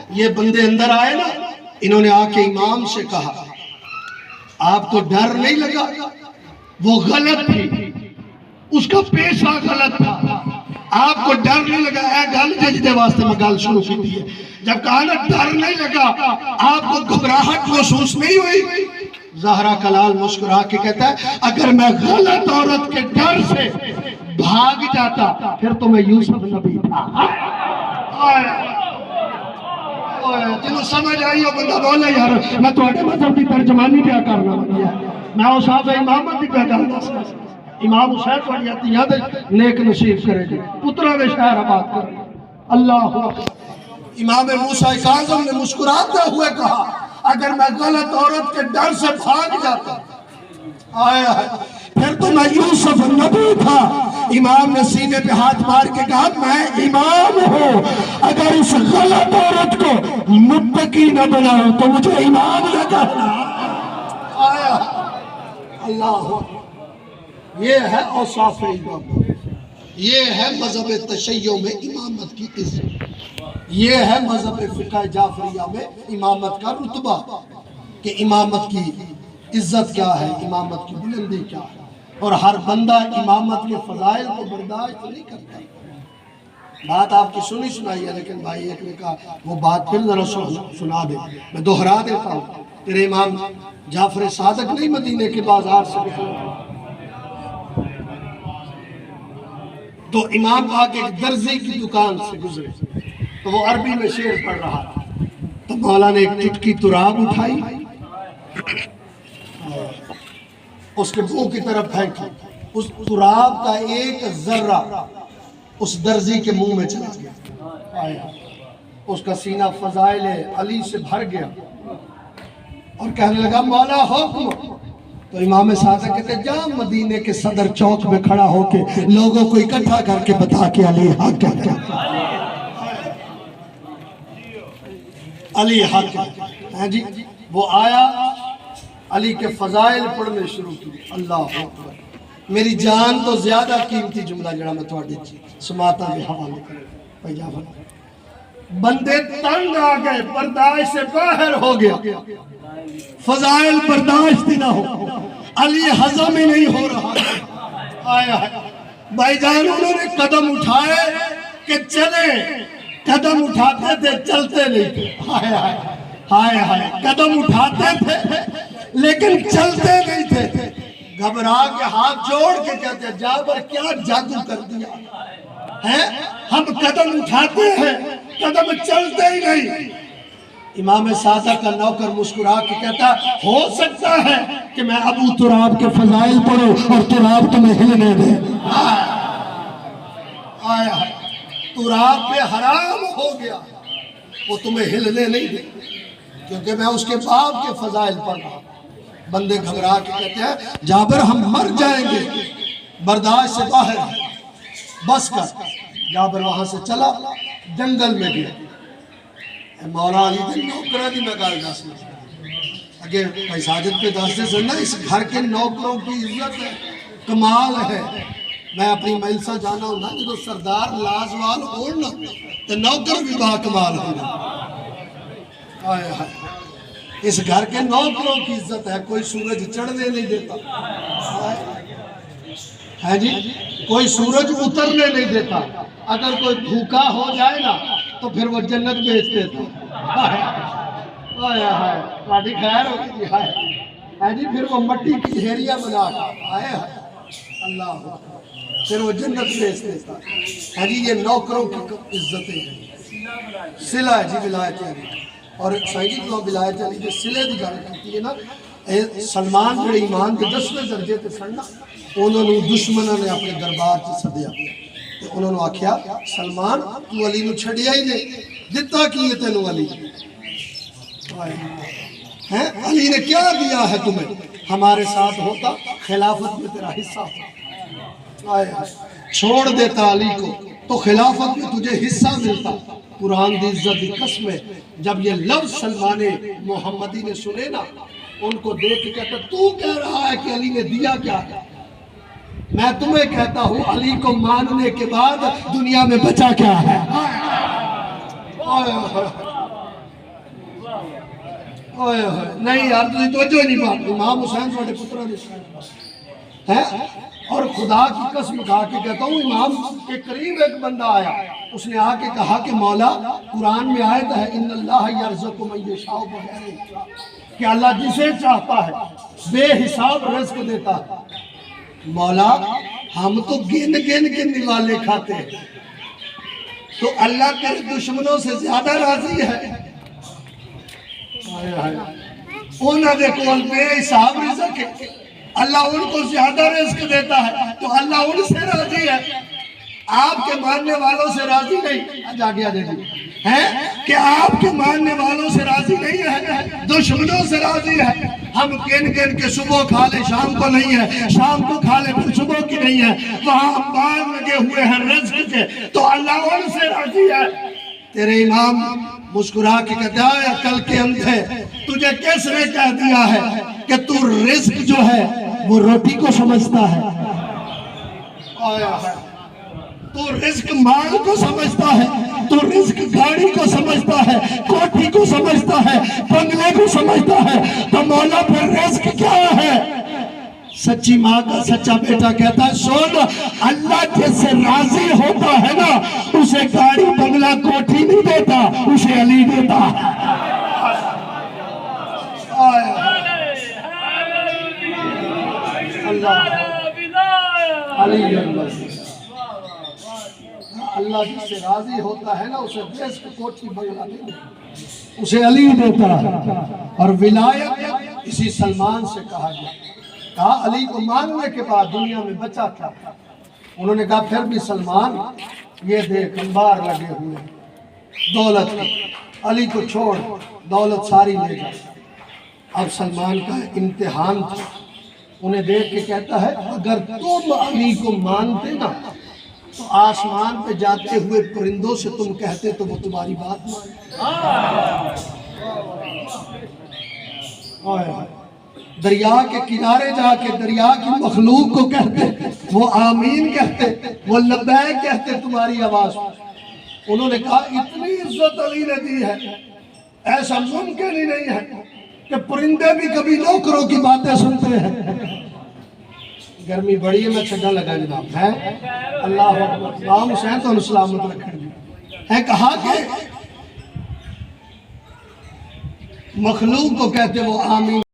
یہ بندے اندر آئے نا، انہوں نے آ کے امام سے کہا آپ کو ڈر نہیں لگا؟ وہ غلط تھی، اس کا پیشہ غلط تھا، آپ کو ڈر نہیں لگا؟ اے گل جدے واسطے میں گل شروع کی ہے، جب کہا نا ڈر نہیں لگا، آپ کو گھبراہٹ محسوس نہیں ہوئی؟ زہرا کلال مسکرا کے کہتا ہے اگر میں غلط عورت کے ڈر سے بھاگ جاتا پھر تو میں یوسف نبی تھا۔ جنہوں سمجھ آئی ہو بندہ بولے یار میں تو اٹھے مذہب کی ترجمانی پیا کرنا بندیا، میں اس صاحب امامت بھی پیا کرنا سکتا، امام حسین پڑھی آتی یاد ہے نیک نصیب کرے گی پترہ میں شہر آباد کرے گی۔ اللہ امام موسیٰ کاظم نے مسکراتے ہوئے کہا اگر میں غلط عورت کے ڈر سے بھاگ جاتا آیا ہے پھر تو میں یوسف نبی تھا۔ امام نے سینے پہ ہاتھ مار کے کہا میں امام ہوں، اگر اس غلط عورت کو متقی نہ بناؤ تو مجھے امام نہ کہنا۔ آیا اللہ یہ ہے اوصاف امام، یہ ہے مذہب تشیع میں امامت کی عزت، یہ ہے مذہب فقہ جعفریہ میں امامت کا رتبہ کہ امامت کی عزت کیا ہے، امامت کی بلندی کیا ہے، اور ہر بندہ امامت کے فضائل کو برداشت نہیں کرتا۔ بات آپ کی سنی سنائی ہے لیکن بھائی ایک نے کہا وہ بات پھر ذرا سنا دے، میں دہرا دیتا ہوں۔ تیرے امام جعفر صادق نہیں مدینے کے بازار سے نکلے تو امام آگے ایک درزی کی دکان سے گزرے تو وہ عربی میں شعر پڑھ رہا تھا، تو مولا نے ایک چٹکی تراب اٹھائی اس کے منہ کی طرف پھینکی، اس تراب کا ایک ذرہ اس درزی کے منہ میں چلا گیا، اس کا سینہ فضائل علی سے بھر گیا اور کہنے لگا مولا حکم۔ تو امام صادق کہتے جا مدینے کے صدر چوک میں کھڑا ہو کے لوگوں کو اکٹھا کر کے بتا کہ علی حق ہے، علی حق ہے جی۔ وہ آیا علی کے فضائل پڑھنے شروع کی، اللہ اکبر۔ میری جان تو زیادہ قیمتی جملہ جڑا میں تھوڑے سماتا بھی حوالے کریں، بندے تنگ آ گئے، برداشت سے باہر ہو گیا، فضائل برداشت نہ ہو، علی ہضم ہی نہیں ہو رہا۔ آیا بھائی جان انہوں نے قدم اٹھائے کہ چلے، قدم اٹھاتے تھے چلتے نہیں تھے، ہائے ہائے ہائے ہائے، قدم اٹھاتے تھے لیکن چلتے نہیں تھے، گھبرا کے ہاتھ جوڑ کے کہتے ہیں جابر کیا جادو کر دیا ہے، ہم قدم اٹھاتے ہیں قدم چلتے ہی نہیں۔ امام صادق کا نوکر مسکرا کے کہتا ہو سکتا ہے کہ میں ابو تراب کے فضائل پڑھوں اور تراب تمہیں ہلنے دے۔ آیا تراب پہ حرام ہو گیا، وہ تمہیں ہلنے نہیں دے کیونکہ میں اس کے باپ کے فضائل پڑھ رہا ہوں۔ بندے گھبرا کے کہتے ہیں جابر ہم مر جائیں گے، برداشت سے باہر بس کر۔ جابر وہاں سے چلا جنگل میں گیا، مولا علی دن نوکرہ دی میں گال داسنا اگر بھائی ساجد پہ داستے سننا اس گھر کے نوکروں کی عزت ہے، کمال ہے۔ میں اپنی مجلسہ جانا ہوں نا جو سردار لازوال اوڑنا تو نوکر بھی با کمال ہونا۔ آئے آئے اس گھر کے نوکروں کی عزت ہے، کوئی سورج چڑھنے نہیں دیتا ہے جی، کوئی سورج اترنے نہیں دیتا، اگر کوئی بھوکا ہو جائے نا تو پھر وہ جنت بیچ دیتا ہے، پاڑی خیر ہوگی جی ہے جی، پھر وہ مٹی کی ڈھیریاں بنا آئے اللہ پھر وہ جنت بیچ دیتا ہے جی۔ یہ نوکروں کی عزتیں ہیں، صلہ ہے جی ولایت علی، اور سائیدی کو ولایت علی کے صلے دی گل کیتی ہے نا، سلمان جڑے ایمان کے 10ویں درجے تے سننا، انہوں نے دشمنوں نے اپنے دربار سے سدیا، انہوں نے آکھیا سلمان تو علی نو چھڑیا ہی نہیں، جتا کیے تینوں علی علی نے کیا دیا ہے تمہیں، ہمارے ساتھ ہوتا خلافت میں تیرا حصہ ہوتا، چھوڑ دیتا علی کو تو خلافت میں تجھے حصہ ملتا۔ قرآن دی عزت دی قسم ہے، جب یہ لفظ سلمان محمدی نے سنے نا ان کو دیکھ کے کہتا تو کہہ رہا ہے کہ علی نے دیا کیا ہے، میں تمہیں کہتا ہوں علی کو ماننے کے بعد دنیا میں بچا کیا ہے۔ اوئے ہوئے نہیں یار تجھے توجہ نہیں بات امام حسین تھوڑے پترہ ہیں اور خدا کی قسم کھا کے کہتا ہوں امام کے قریب ایک بندہ آیا اس نے آ کے کہا کہ مولا قرآن میں آیت ہے ان اللہ یرزق من یشاء بغیر حساب کہ اللہ جسے چاہتا ہے بے حساب رزق دیتا ہے مولا ہم تو گن گن کے نوالے کھاتے ہیں تو اللہ تیرے دشمنوں سے زیادہ راضی ہے انہوں نے کول بے حساب رزق ہے اللہ ان کو زیادہ رزق دیتا ہے تو اللہ ان سے راضی ہے آپ کے ماننے والوں سے راضی نہیں جاگے آ جائے کہ آپ کے ماننے والوں سے راضی نہیں ہے دشمنوں سے راضی ہے ہم گن گن کے صبح کھا لیں شام کو نہیں ہے شام کو کھا لیں پھر صبح کی نہیں ہے وہاں انبار لگے ہوئے ہیں رزق کے تو اللہ ان سے راضی ہے تیرے امام مسکرا کے کہتا ہے عقل کے اندھے تجھے کس نے کہہ دیا ہے کہ تو رزق جو ہے وہ روٹی کو سمجھتا ہے تو رزق مال کو سمجھتا ہے تو رزق گاڑی کو سمجھتا ہے کوٹھی کو سمجھتا ہے بنگلے کو سمجھتا ہے تو مولا پھر رزق کیا ہے سچی ماں کا سچا بیٹا کہتا ہے سن اللہ جس سے راضی ہوتا ہے نا اسے گاڑی بنگلہ کوٹھی نہیں دیتا اسے علی دیتا اللہ جس سے راضی ہوتا ہے نا اسے رزق کوٹھی بنگلہ نہیں دیتا اسے علی دیتا اور ولایت اسی سلمان سے کہا گیا کہا علی کو ماننے کے بعد دنیا میں بچا تھا انہوں نے کہا پھر بھی سلمان یہ دیکھ انبار لگے ہوئے دولت علی کو چھوڑ دولت ساری لے جا اب سلمان کا امتحان تھا انہیں دیکھ کے کہتا ہے اگر تم علی کو مانتے نا تو آسمان پہ جاتے ہوئے پرندوں سے تم کہتے تو وہ تمہاری بات مانتے دریا کے کنارے جا کے دریا کی مخلوق کو کہتے وہ آمین کہتے وہ لبیک کہتے تمہاری آواز انہوں نے کہا اتنی عزت علی نے دی ہے ایسا ممکن ہی نہیں ہے کہ پرندے بھی کبھی نوکروں کی باتیں سنتے ہیں گرمی بڑی ہے میں چھڈا لگا جناب ہے اللہ امام حسین تو سلامت رکھیں ہے کہا کہ مخلوق کو کہتے وہ آمین